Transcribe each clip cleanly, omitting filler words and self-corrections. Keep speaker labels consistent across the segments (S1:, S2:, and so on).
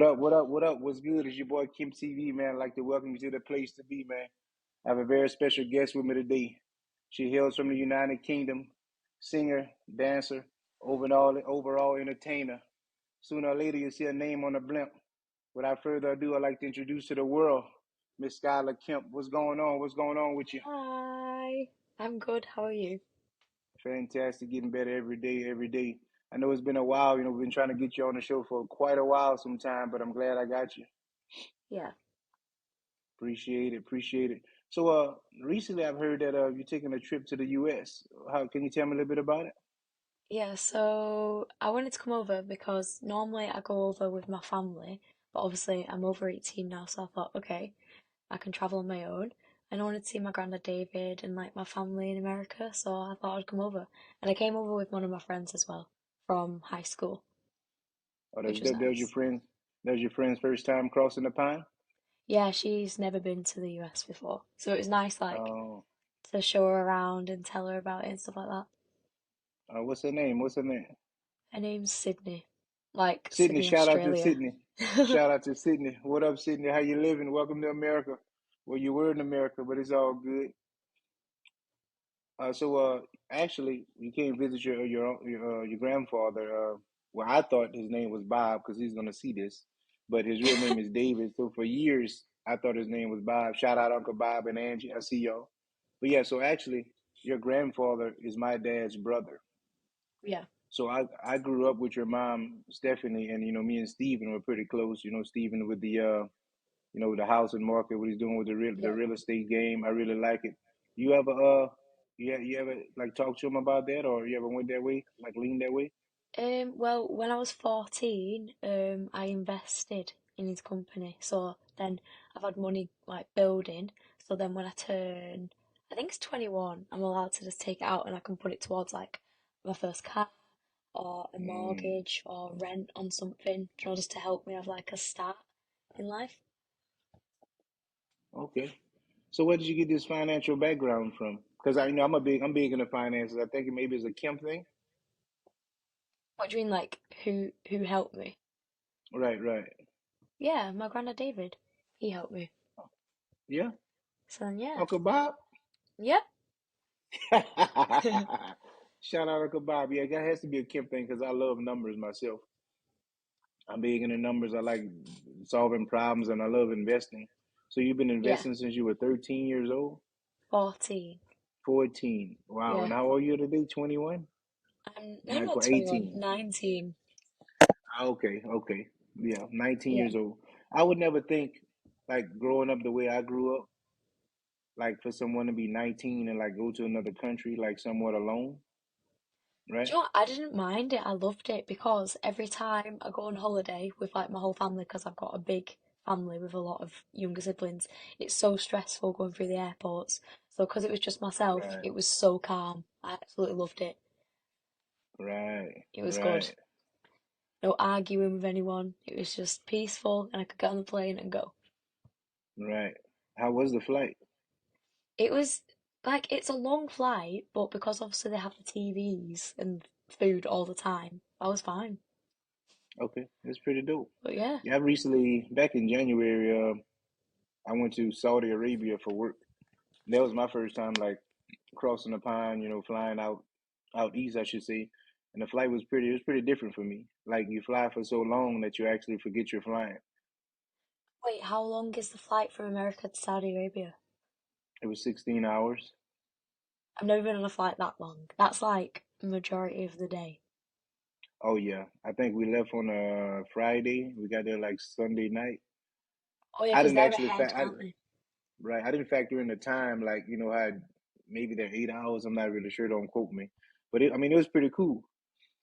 S1: up? What up? What up? What's good? It's your boy Kempt TV, man. I'd like to welcome you to the place to be, man. I have a very special guest with me today. She hails from the United Kingdom, singer, dancer, overall entertainer. Sooner or later, you'll see her name on the blimp. Without further ado, I'd like to introduce to the world Miss Skyler Kempt. What's going on? What's going on with you?
S2: Hi, I'm good. How are you?
S1: Fantastic, getting better every day, every day. I know it's been a while. We've been trying to get you on the show for quite a while sometime, but I'm glad I got you.
S2: Yeah.
S1: Appreciate it, appreciate it. So, recently I've heard that you're taking a trip to the U.S. How can you tell me a little bit about it?
S2: Yeah, so I wanted to come over because normally I go over with my family, but obviously I'm over 18 now, so I thought, okay, I can travel on my own. And I wanted to see my granddad David and like my family in America, so I thought I'd come over. And I came over with one of my friends as well from high school,
S1: Or
S2: which was
S1: that was your
S2: nice.
S1: friend? That was your friend's first time crossing the pond?
S2: Yeah, she's never been to the US before, so it was nice like
S1: Oh,
S2: to show her around and tell her about it and stuff like that.
S1: what's her name? What's her name?
S2: Her name's Sydney, like
S1: Sydney.
S2: Sydney,
S1: Shout out to
S2: Australia.
S1: Sydney. Shout out to Sydney. What up, Sydney? How you living? Welcome to America. Well, you were in America, but it's all good. Actually, you came visit your grandfather. Well, I thought his name was Bob because he's gonna see this, but his real name is David. So for years, I thought his name was Bob. Shout out Uncle Bob and Angie. I see y'all. But yeah, so actually, your grandfather is my dad's brother.
S2: Yeah.
S1: So I grew up with your mom, Stephanie, and me and Steven were pretty close. Steven with the housing market, what he's doing with the
S2: Yeah.
S1: real estate game. I really like it. You ever you ever like talk to him about that, or you ever went that way, like lean that way?
S2: Well, when I was 14, I invested in his company. So then I've had money like building. So then when I turn, I think it's 21, I'm allowed to just take it out and I can put it towards like my first car or a
S1: Mm,
S2: mortgage or rent on something, just to help me have like a start in life.
S1: okay. So where did you get this financial background from? Because I'm big into finances. I think maybe it's a Kemp thing.
S2: What do you mean, like who helped me?
S1: Right, right.
S2: Yeah, my granddad David, he helped me.
S1: Yeah,
S2: So then yeah,
S1: Uncle Bob.
S2: yep.
S1: Shout out Uncle Bob. Yeah, that has to be a Kemp thing because I love numbers myself. I'm big into numbers. I like solving problems and I love investing. So you've been
S2: Yeah,
S1: investing since you were 13 years old?
S2: 14.
S1: 14. Wow. And
S2: Yeah.
S1: how old are you today? 21?
S2: No, not 21,
S1: 18.
S2: 19.
S1: Okay, okay. Yeah, 19
S2: Yeah.
S1: years old. I would never think, like, growing up the way I grew up, like, for someone to be 19 and, like, go to another country, like, somewhat alone,
S2: Do
S1: right?
S2: you know what? I didn't mind it. I loved it because every time I go on holiday with like my whole family, because I've got a big family with a lot of younger siblings, it's so stressful going through the airports. So because it was just myself,
S1: Right,
S2: it was so calm. I absolutely loved it.
S1: right,
S2: It was good.
S1: right,
S2: No arguing with anyone. It was just peaceful and I could get on the plane and go.
S1: right. How was the flight?
S2: It was like it's a long flight, but because obviously they have the TVs and food all the time, I was fine.
S1: Okay, that's pretty dope.
S2: But yeah.
S1: Yeah, I recently, back in January, I went to Saudi Arabia for work. That was my first time like crossing the pond, flying out east, I should say. And the flight was it was pretty different for me. Like you fly for so long that you actually forget you're flying.
S2: Wait, how long is the flight from America to Saudi Arabia?
S1: It was 16 hours.
S2: I've never been on a flight that long. That's like majority of the day.
S1: Oh yeah. I think we left on a Friday. We got there like Sunday night.
S2: Oh yeah,
S1: I
S2: 'cause
S1: didn't
S2: they're
S1: actually
S2: ahead, aren't they?
S1: right. I didn't factor in the time like, how maybe they're 8 hours. I'm not really sure, don't quote me. But I mean it was pretty cool.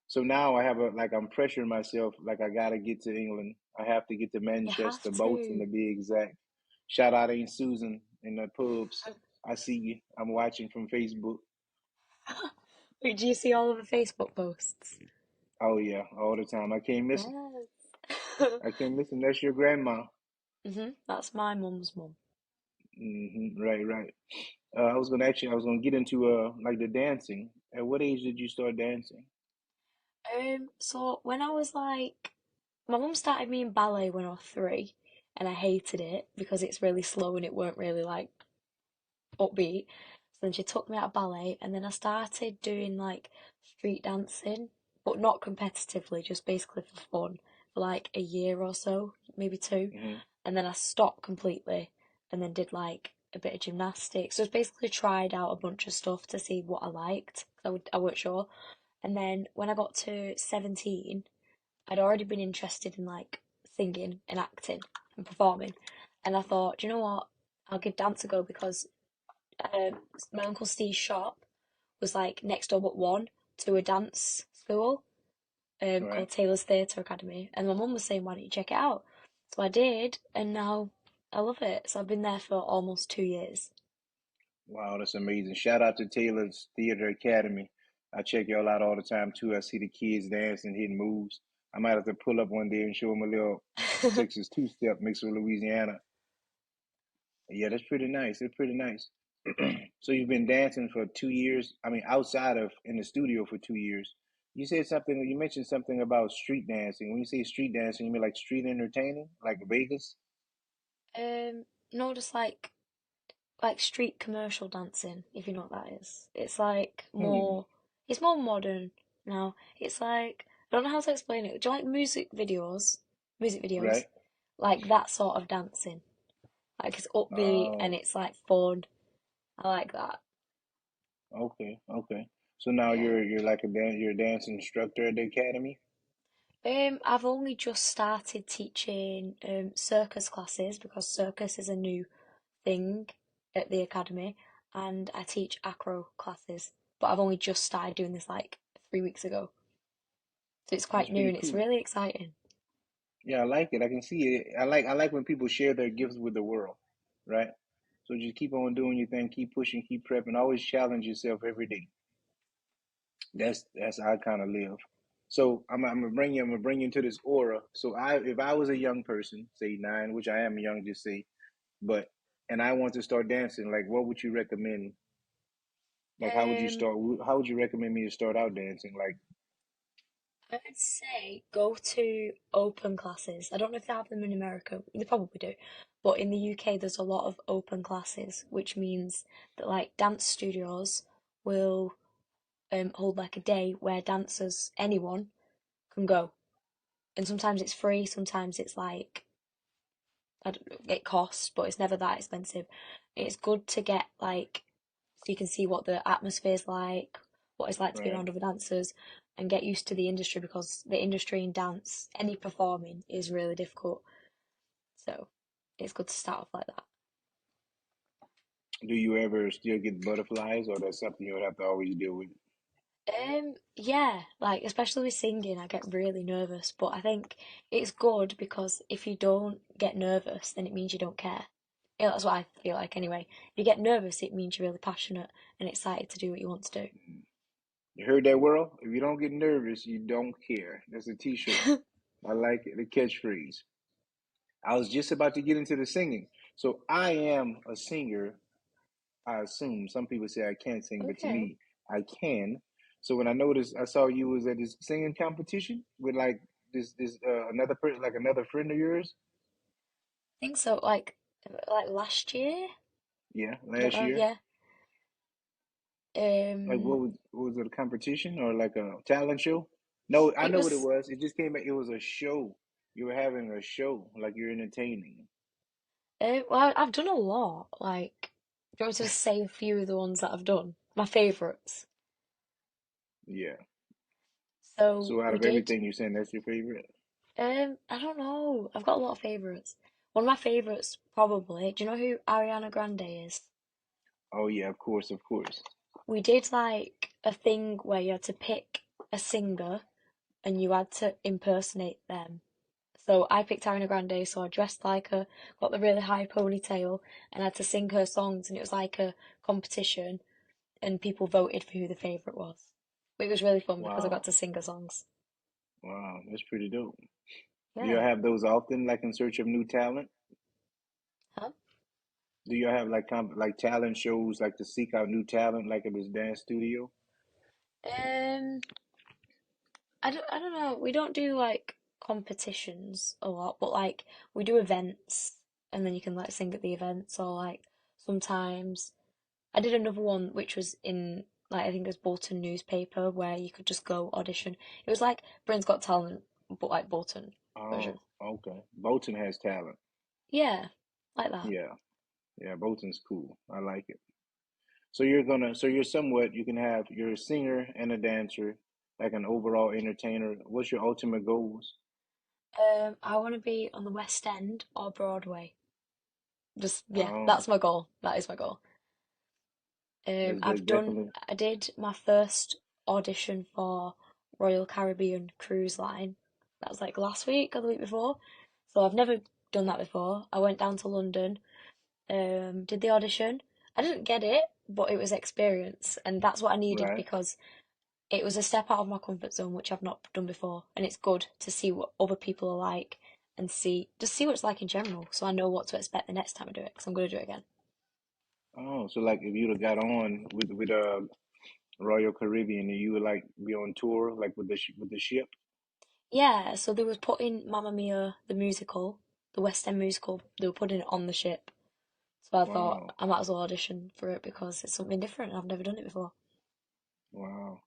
S1: So now I have I'm pressuring myself like I gotta get to England. I have to get to
S2: You have
S1: Manchester, Bolton
S2: to.
S1: to be exact. Shout out Aunt Susan in the pubs. I see you. I'm watching from Facebook.
S2: Wait, do you see all of the Facebook posts?
S1: Oh yeah, all the time. I can't miss them.
S2: Yes.
S1: I can't miss them. That's your grandma.
S2: That's my mum's mum.
S1: Right, right. I was gonna get into like the dancing. At what age did you start dancing?
S2: So when I was like my mum started me in ballet when I was 3, and I hated it because it's really slow and it weren't really like upbeat. So then she took me out of ballet, and then I started doing like street dancing, but not competitively, just basically for fun, for like a year or so, maybe 2.
S1: Hmm.
S2: And then I stopped completely, and then did like a bit of gymnastics. So it's basically tried out a bunch of stuff to see what I liked. I weren't sure. And then when I got to 17, I'd already been interested in like singing and acting and performing. And I thought, "Do you know what? I'll give dance a go because um, my Uncle Steve's shop was like next door but one to a dance school
S1: Right.
S2: called Taylor's Theatre Academy. And my mum was saying, why don't you check it out? So I did, and now I love it. So I've been there for almost 2 years.
S1: Wow, that's amazing. Shout out to Taylor's Theater Academy. I check y'all out all the time too. I see the kids dancing, hitting moves. I might have to pull up one day and show them a little Texas two-step mixed with Louisiana. Yeah, that's pretty nice. It's pretty nice. So you've been dancing for 2 years. I mean, outside of in the studio for 2 years. You said something. You mentioned something about street dancing. When you say street dancing, you mean like street entertaining, like Vegas?
S2: um, no, just like street commercial dancing, if you know what that is. It's like
S1: Hmm.
S2: it's more modern now. It's like, I don't know how to explain it. Do you like music videos? Music videos?
S1: Right.
S2: Like that sort of dancing. Like it's upbeat and
S1: Oh,
S2: it's like fun. I like that.
S1: okay, okay. So now
S2: Yeah.
S1: you're like you're a dance instructor at the academy.
S2: I've only just started teaching circus classes because circus is a new thing at the academy, and I teach acro classes. But I've only just started doing this like 3 weeks ago, so it's
S1: That's
S2: quite new
S1: pretty
S2: and it's
S1: cool.
S2: really exciting.
S1: Yeah, I like it. I can see it. I like when people share their gifts with the world, right? So just keep on doing your thing, keep pushing, keep prepping, always challenge yourself every day. That's how I kind of live. So I'm gonna bring you into this aura. So if I was a young person, say 9, which I am young, just say, but and I want to start dancing, like what would you recommend? Like how would you
S2: Um,
S1: start? How would you recommend me to start out dancing? Like,
S2: I'd say go to open classes. I don't know if they have them in America. They probably do. But in the UK, there's a lot of open classes, which means that like dance studios will hold like a day where dancers, anyone, can go. And sometimes it's free, sometimes it's like, I don't know, it costs, but it's never that expensive. It's good to get like, so you can see what the atmosphere's like, what it's like to be
S1: right?
S2: around other dancers, and get used to the industry because the industry in dance, any performing, is really difficult. So it's good to start off like that.
S1: Do you ever still get butterflies, or that's something you would have to always deal with?
S2: Yeah, like especially with singing, I get really nervous, but I think it's good because if you don't get nervous, then it means you don't care. Yeah, that's what I feel like anyway. If you get nervous, it means you're really passionate and excited to do what you want to
S1: You heard that, world? If you don't get nervous, you don't care. That's a T-shirt.
S2: do.
S1: I like it. The catchphrase. I was just about to get into the singing. So I am a singer. I assume some people say I can't sing, but to
S2: Okay.
S1: me, I can. So when I noticed, I saw you was at this singing competition with like this like another friend of yours.
S2: I think so, like last year?
S1: Yeah,
S2: I don't
S1: last
S2: know,
S1: year.
S2: yeah.
S1: Like
S2: Um
S1: what was it, a competition or like a talent show? No, I
S2: it
S1: know what it
S2: was
S1: was. It just came back. It was a show. You were having a show, like you're entertaining.
S2: well, I've done a lot. Like, do you want me to just say a few of the ones that I've done? My favourites.
S1: Yeah.
S2: So
S1: So out
S2: we
S1: of
S2: did.
S1: everything you're saying, that's your favorite?
S2: I don't know. I've got a lot of favourites. One of my favourites, probably. Do you know who Ariana Grande is?
S1: Oh yeah, of course, of course.
S2: We did like a thing where you had to pick a singer and you had to impersonate them. So I picked Ariana Grande, so I dressed like her, got the really high ponytail, and had to sing her songs, and it was like a competition, and people voted for who the favourite was. But it was really fun because I got
S1: Wow.
S2: to sing her songs.
S1: Wow, that's pretty dope. Do you
S2: Yeah.
S1: have those often, like in search of new talent?
S2: Huh?
S1: Do you have like like talent shows, like to seek out new talent, like at this dance studio?
S2: Um, I don't know. We don't do like competitions a lot, but like we do events and then you can like sing at the events or like sometimes I did another one which was in like I think it was Bolton newspaper where you could just go audition. It was like Britain's Got Talent, but like Bolton version.
S1: Oh, okay. Bolton has talent.
S2: Yeah, like that.
S1: Yeah, yeah. Bolton's cool. I like it. So you're gonna, so you're somewhat, you can have, you're a singer and a dancer, like an overall entertainer. What's your ultimate goals?
S2: I want to be on the West End or Broadway. Just yeah,
S1: Oh,
S2: that's my goal. That is my goal.
S1: that's definitely
S2: I did my first audition for Royal Caribbean Cruise Line. That was like last week or the week before. So I've never done that before. I went down to London, did the audition. I didn't get it, but it was experience, and that's what I needed
S1: right.
S2: because it was a step out of my comfort zone, which I've not done before, and it's good to see what other people are like and see what it's like in general, so I know what to expect the next time I do it, because I'm gonna do it again.
S1: Oh, so like if you'd have got on with Royal Caribbean, and you would like be on tour, like with with the ship.
S2: Yeah, so they was putting Mamma Mia the musical, the West End musical. They were putting it on the ship, so I thought
S1: Wow,
S2: I might as well audition for it because it's something different. I've never done it before.
S1: wow.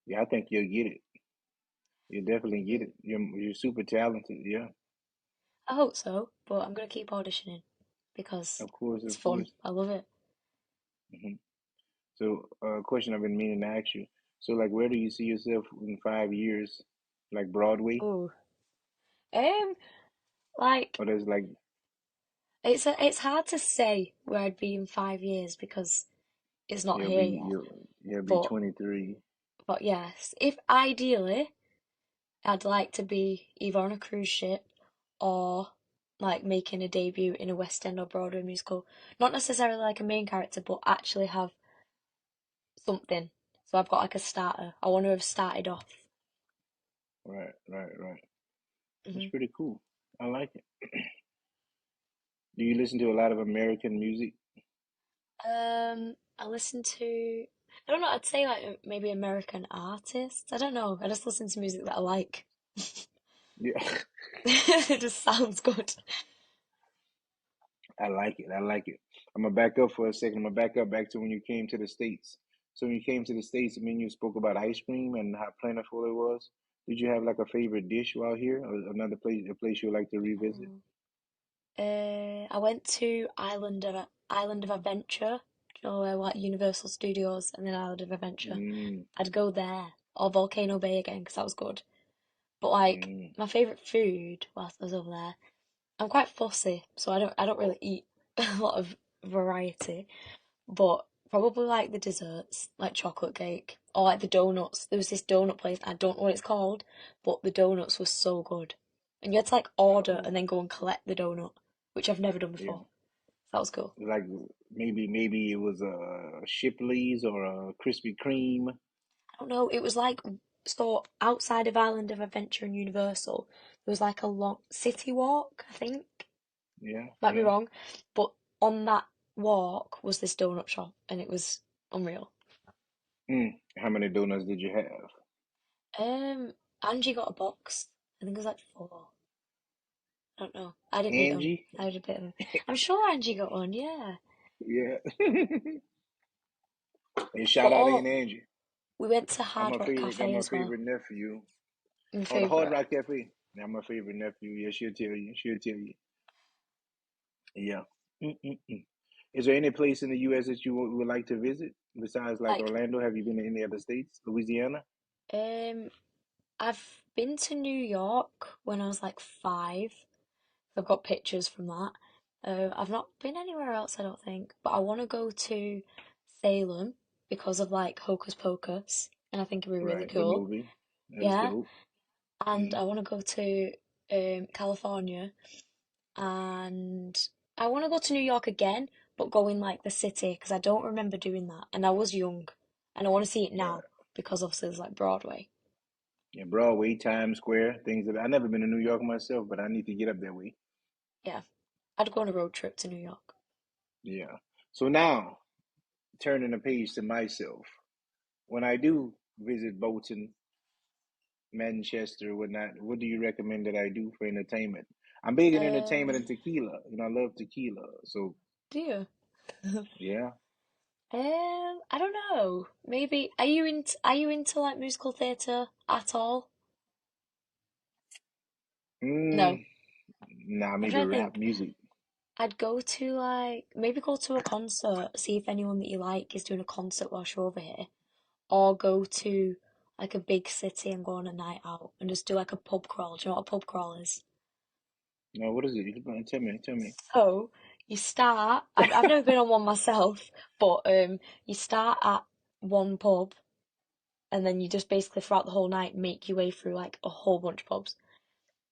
S1: Yeah, I think you'll get it. You'll definitely get
S2: Mm,
S1: it. You're super talented. Yeah,
S2: I hope so, but I'm gonna keep auditioning because
S1: of course,
S2: it's
S1: of
S2: fun.
S1: course.
S2: I love it.
S1: Hmm. So, question I've been meaning to ask you. So, like, where do you see yourself in 5 years? Like Broadway,
S2: Oh, um, like
S1: or there's like,
S2: it's hard to say where I'd be in 5 years because it's not
S1: you'll
S2: here
S1: be
S2: yet.
S1: you'll be
S2: But
S1: 23.
S2: but yes, if ideally I'd like to be either on a cruise ship or like making a debut in a West End or Broadway musical. Not necessarily like a main character, but actually have something. So I've got like a starter. I want to have started off.
S1: Right, right, right. That's
S2: hmm
S1: pretty cool. I like it. Do you listen to a lot of American music?
S2: I listen to. I don't know. I'd say like maybe American artists. I don't know. I just listen to music that I like.
S1: Yeah,
S2: It just sounds good.
S1: I like it. I like it. I'm gonna back up for a second. I'm gonna back up back to when you came to the States. So when you came to the States, I mean, you spoke about ice cream and how plentiful it was. Did you have like a favorite dish while here, or another place, a place you would like to revisit?
S2: I went to Island of Adventure, you know, where like Universal Studios and then Island of Adventure.
S1: Mm,
S2: I'd go there or Volcano Bay again because that was good. But like
S1: mm,
S2: my favorite food whilst I was over there, I'm quite fussy, so I don't really eat a lot of variety. But probably like the desserts, like chocolate cake or like the donuts. There was this donut place, I don't know what it's called, but the donuts were so good. And you had to like order
S1: oh,
S2: and then go and collect the donut, which I've never done
S1: yeah.
S2: before. So that was cool.
S1: Like maybe it was a Shipley's or a Krispy Kreme.
S2: I don't know, it was like so outside of Island of Adventure and Universal, there was like a long city walk, I think.
S1: Yeah,
S2: Might be
S1: yeah.
S2: wrong. But on that walk was this donut shop and it was unreal.
S1: How many donuts did you have?
S2: Um Angie got a box. I think it was like four. I don't know. I didn't eat them.
S1: Angie?
S2: I had a bit of them. I'm sure Angie got one, yeah.
S1: Yeah. And
S2: But
S1: shout out
S2: all
S1: Aunt Angie.
S2: we went to
S1: I'm
S2: Hard
S1: my
S2: Rock
S1: favorite. I'm
S2: Cafe
S1: my
S2: as well.
S1: favorite nephew.
S2: My
S1: Oh, the Hard
S2: favourite.
S1: Rock Cafe. Yeah, I'm my favorite nephew. Yeah, she'll tell you. She'll tell you. Yeah. Mm-mm-mm. Is there any place in the U.S. that you would like to visit besides like
S2: Like,
S1: Orlando? Have you been to any other states? Louisiana?
S2: um, I've been to New York when I was like 5. I've got pictures from that. I've not been anywhere else, I don't think. But I want to go to Salem because of like Hocus Pocus, and I think it'd be really
S1: Right. The
S2: cool.
S1: movie. That's
S2: Yeah,
S1: dope.
S2: and
S1: Mm.
S2: I want to go to California, and I want to go to New York again, but go in like the city because I don't remember doing that, and I was young, and I want to see it
S1: Right.
S2: now because obviously there's like Broadway.
S1: Yeah, Broadway, Times Square, things that I've never been to New York myself, but I need to get up that way.
S2: Yeah, I'd go on a road trip to New York.
S1: Yeah. So now, turning the page to myself. When I do visit Bolton, Manchester, whatnot. What do you recommend that I do for entertainment? I'm big in entertainment and
S2: Um,
S1: tequila. I love tequila. So
S2: do you?
S1: yeah.
S2: I don't know. Maybe are you into like musical theatre at all? No.
S1: Mm, nah,
S2: I'm
S1: maybe
S2: trying to
S1: rap
S2: think.
S1: music.
S2: I'd go to like maybe go to a concert, see if anyone that you like is doing a concert whilst you're over here, or go to like a big city and go on a night out and just do like a pub crawl. Do you know what a pub crawl is?
S1: No, what is it? Tell me, tell me.
S2: So you start. I've never been on one myself, but you start at one pub and then you just basically throughout the whole night make your way through like a whole bunch of pubs.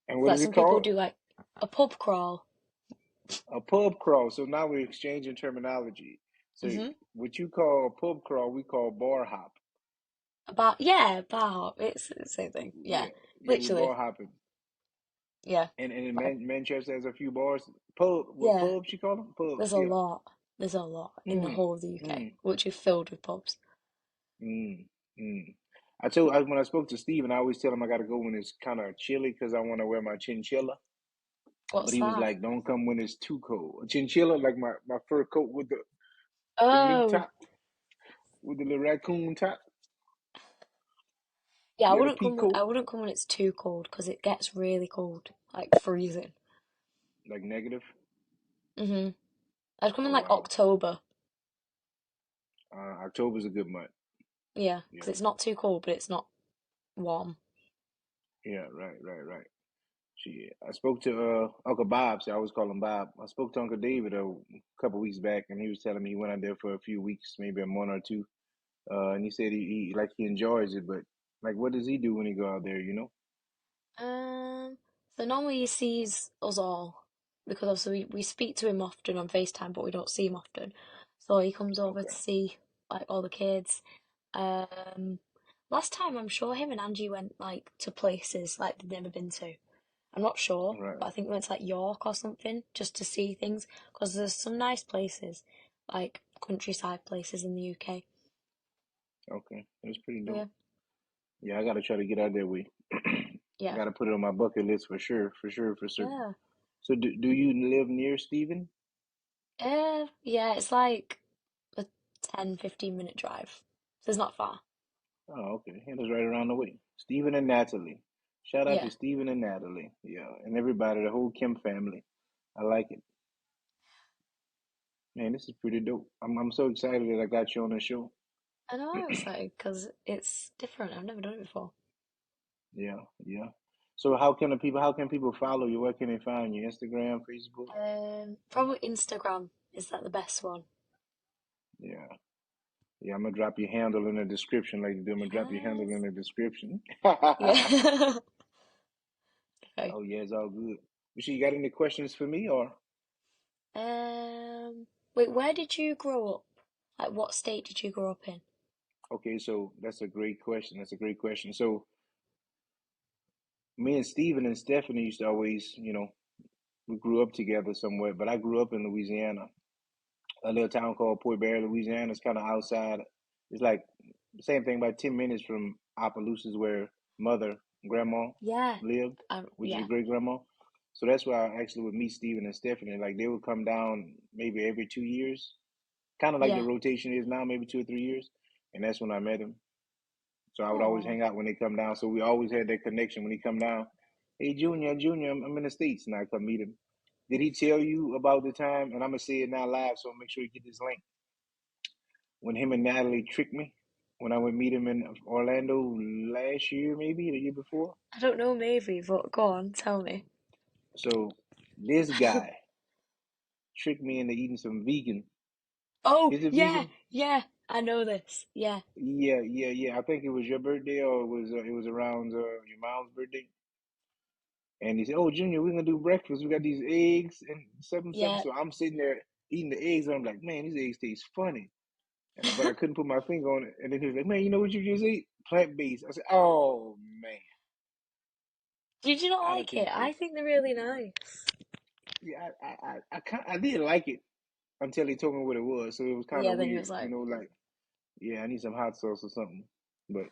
S1: And
S2: So
S1: what
S2: like
S1: is it
S2: some people
S1: called?
S2: do like a pub crawl.
S1: A pub crawl. So now we're exchanging terminology. So
S2: Hmm.
S1: what you call a pub crawl, we call bar hop.
S2: About yeah, about it's the same thing. Yeah,
S1: Yeah, yeah, we bar
S2: literally.
S1: hopping.
S2: Yeah,
S1: And in
S2: but
S1: Manchester has a few bars. Pub, what
S2: yeah,
S1: pubs you call them? Pubs,
S2: there's a
S1: yeah.
S2: lot. There's a lot in the
S1: Mm,
S2: whole of the UK,
S1: mm,
S2: which is filled with pubs.
S1: mm, mm. When I spoke to Steven, I always tell him I got to go when it's kind of chilly because I want to wear my chinchilla. But
S2: What's
S1: he was
S2: that?
S1: like, "Don't come when it's too cold." A chinchilla, like my fur coat with the meat
S2: Oh,
S1: top, with the little raccoon top.
S2: yeah. I
S1: Yeah, the
S2: wouldn't
S1: peak
S2: come.
S1: coat,
S2: I wouldn't come when it's too cold because it gets really cold, like freezing.
S1: like negative.
S2: I'd come in
S1: Oh
S2: like
S1: wow,
S2: October.
S1: October's a good month.
S2: Yeah, because
S1: Yeah,
S2: it's not too cold, but it's not warm.
S1: yeah, right, right, right. Shit. I spoke to Uncle Bob. See, I always call him Bob. I spoke to Uncle David a couple weeks back, and he was telling me he went out there for a few weeks, maybe a month or two. And he said he like he enjoys it, but like, what does he do when he go out there? You know?
S2: Um, so normally he sees us all because obviously we speak to him often on FaceTime, but we don't see him often. So he comes over to
S1: Okay.
S2: see like all the kids. Um, last time I'm sure him and Angie went like to places like they'd never been to. I'm not sure,
S1: Right.
S2: but I think we went to like York or something just to see things because there's some nice places, like countryside places in the UK.
S1: Okay. That's pretty
S2: So yeah,
S1: dope. Yeah, I gotta try to get out there with. I
S2: yeah,
S1: gotta put it on my bucket list for sure, for sure, for certain.
S2: yeah.
S1: So do you live near Stephen?
S2: Yeah, it's like a 10-15 minute drive. So it's not far.
S1: Oh, okay. It was right around the way. Stephen and Natalie. Shout out to
S2: Yeah.
S1: Stephen and Natalie. Yeah, and everybody, the whole Kim family. I like it. Man, this is pretty dope. I'm so excited that I got you on the show.
S2: I know I'm excited because it's different. I've never done it before.
S1: Yeah, yeah. So how can people follow you? Where can they find you? Instagram, Facebook?
S2: Probably Instagram is like the best one.
S1: Yeah. Yeah, I'm gonna drop your handle in the description like you do. I'm gonna drop your handle in
S2: Yes.
S1: the description.
S2: Yeah. Okay.
S1: Oh yeah, it's all good. You got any questions for me or
S2: Wait, where did you grow up? Like, what state did you grow up in?
S1: okay, so that's a great question. That's a great question. So me and Steven and Stephanie used to always, we grew up together somewhere, but I grew up in Louisiana, a little town called Port Barre, Louisiana. It's kind of outside. It's like the same thing, about 10 minutes from Opelousas where mother, grandma
S2: Yeah.
S1: lived, which is
S2: Yeah.
S1: your great grandma. So that's why I actually would meet Steven and Stephanie. Like they would come down maybe every 2 years, kind of like the
S2: Yeah.
S1: rotation is now, maybe 2 or 3 years. And that's when I met him. So I would always
S2: Oh.
S1: hang out when they come down. So we always had that connection when he come down. Hey, Junior, I'm in the States, and I come meet him. Did he tell you about the time? And I'm gonna say it now live, so make sure you get this link. When him and Natalie tricked me, when I went meet him in Orlando last year, maybe the year before.
S2: I don't know, maybe, but go on, tell me.
S1: So this guy tricked me into eating some vegan.
S2: Oh,
S1: Is it
S2: yeah,
S1: vegan?
S2: yeah, I know this. Yeah,
S1: Yeah, yeah, yeah. I think it was your birthday, or it was around your mom's birthday. And he said, "Oh, Junior, we're gonna do breakfast. We got these eggs and something, something."
S2: yeah.
S1: So I'm sitting there eating the eggs, and I'm like, "Man, these eggs taste funny." But I couldn't put my finger on it. And then he was like, "Man, you know what you just ate? Plant based." I said, "Oh man,
S2: Did you not
S1: I'd have
S2: like it?
S1: tasted
S2: I
S1: it."
S2: think they're really nice.
S1: Yeah, I did like it until he told me what it was. So it was kind
S2: Yeah,
S1: of
S2: then he
S1: weird,
S2: was like,
S1: like, yeah, I need some hot sauce or something. But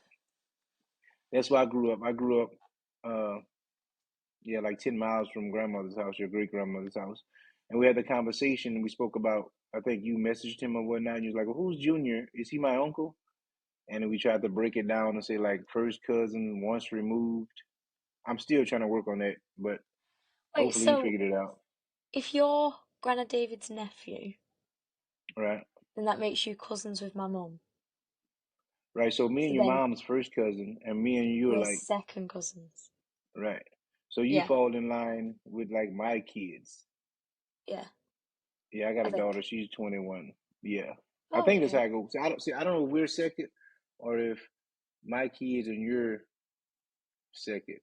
S1: That's where I grew up. I grew up, uh, yeah, like 10 miles from grandmother's house, your great grandmother's house, and we had the conversation. And we spoke about. I think you messaged him or whatnot. And you was like, well, "Who's Junior? Is he my uncle?" And then we tried to break it down and say like first cousin, once removed. I'm still trying to work on that, but
S2: Wait,
S1: hopefully he
S2: so
S1: figured it out.
S2: if you're Grandad David's nephew,
S1: Right,
S2: then that makes you cousins with my mum.
S1: right. So me and
S2: So
S1: your
S2: then
S1: mom's first cousin, and me and you are
S2: we're
S1: like
S2: second cousins.
S1: right. So you
S2: Yeah,
S1: fall in line with like my kids.
S2: yeah,
S1: Yeah, I got
S2: I
S1: a daughter.
S2: think.
S1: She's 21. Yeah, I
S2: Oh,
S1: think that's how
S2: okay.
S1: it goes. I don't know if we're second or if my kids and you're second.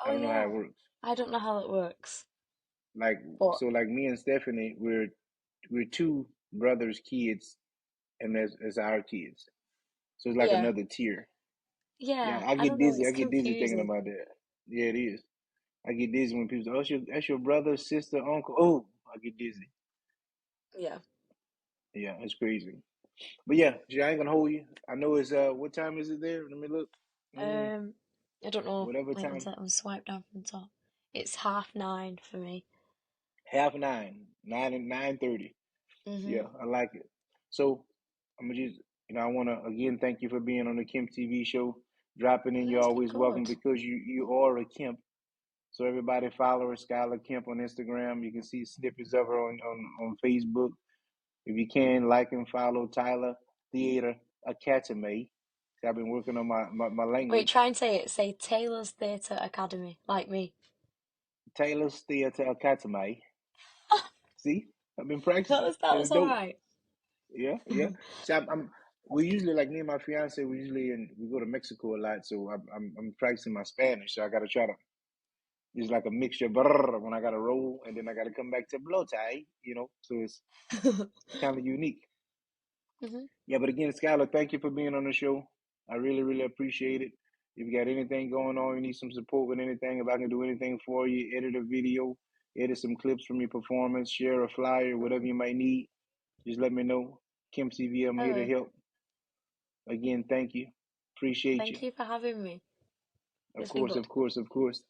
S1: I
S2: Oh,
S1: don't know how it
S2: yeah.
S1: works.
S2: I don't know how it works,
S1: Like
S2: but
S1: so, like me and Stephanie, we're two brothers' kids, and that's our kids. So it's like
S2: yeah,
S1: another tier. Yeah,
S2: yeah.
S1: I
S2: I
S1: get
S2: don't know.
S1: dizzy. I
S2: It's
S1: get dizzy thinking
S2: confusing.
S1: about that. Yeah, it is. I get dizzy when people say, "Oh, that's your brother, sister, uncle." Oh, I get dizzy.
S2: Yeah.
S1: Yeah, it's crazy. But yeah, Jay, I ain't gonna hold you. I know it's what time is it there? Let me look. Mm,
S2: Um, I don't know.
S1: whatever
S2: Wait one
S1: time.
S2: second. I'll swipe down from the top. It's 9:30 for me.
S1: Half nine, 9:30.
S2: Mhm.
S1: Yeah, I like it. So I'm gonna just I wanna again thank you for being on the Kempt TV show. Dropping in,
S2: No,
S1: you're
S2: it's been
S1: always welcome
S2: good.
S1: because you are a Kemp. So everybody follow her, Skyler Kemp on Instagram. You can see snippets of her on Facebook. If you can, like and follow Tyler Theater Academy. I've been working on my
S2: Wait,
S1: language.
S2: try and say it. Say Taylor's Theatre Academy, like me.
S1: Taylor's Theater Academy. See, I've been practicing.
S2: That
S1: It's
S2: was all
S1: dope.
S2: right.
S1: Yeah, yeah. So we usually like me and my fiance. We go to Mexico a lot. So I'm practicing my Spanish. So I got to try to. It's like a mixture of brrr when I got to roll, and then I got to come back to blote. So it's kind of unique.
S2: Mhm.
S1: Yeah, but again, Skylar, thank you for being on the show. I really, really appreciate it. If you got anything going on, you need some support with anything, if I can do anything for you, edit a video, edit some clips from your performance, share a flyer, whatever you might need, just let me know. Kim TV, I'm
S2: I
S1: here to
S2: will.
S1: help. Again, thank you. Appreciate you.
S2: Thank you for having me.
S1: Of
S2: It's been
S1: course,
S2: good.
S1: of course, of course.